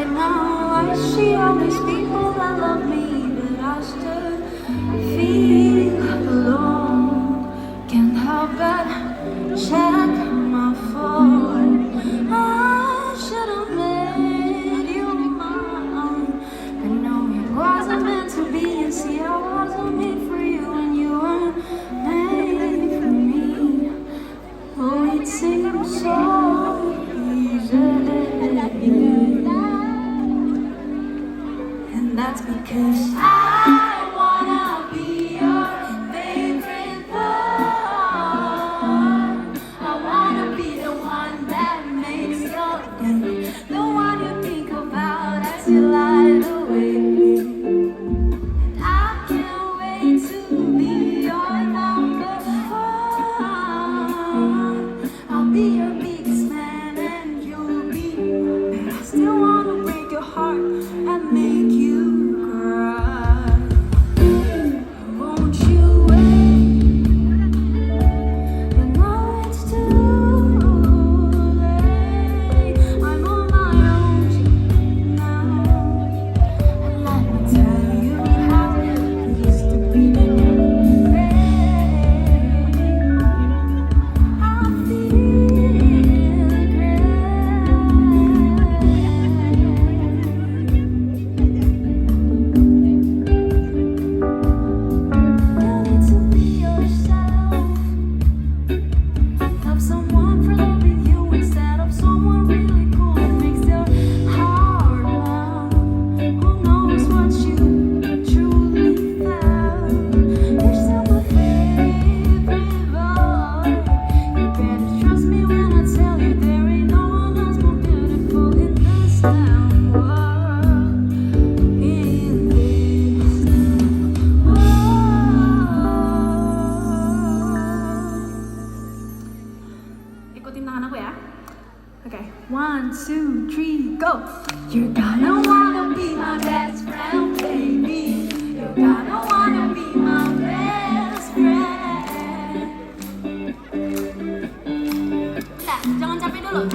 right now. I see all these people that love me, but I still feel alone. Can't help but check my phone. I should have made you mine. I know it wasn't meant to be, and see, I wasn't made for you, and you weren't made for me. Oh, it seems so easy, and that's because I wanna be your favorite one. I wanna be the one that makes your day, the one you think about as you lie awake. And I can't wait to be your number one. I'll be your biggest fan and you'll be, but I still wanna break your heart and make you cry. Won't you wait? But now it's too late. I'm on my own now. And let me tell you how it used to be. I feel you need to be yourself. Love someone for loving you instead of someone really cool that makes their heart loud. Who knows what you truly felt? You're still my favorite boy. You better trust me when I tell you there ain't no one else more beautiful in this damn world. In this world. Ikutin tangan aku ya. Okay, 1, 2, 3, go. You're gonna wanna be my best friend, baby. You're gonna wanna be my best friend. Jangan capek dulu.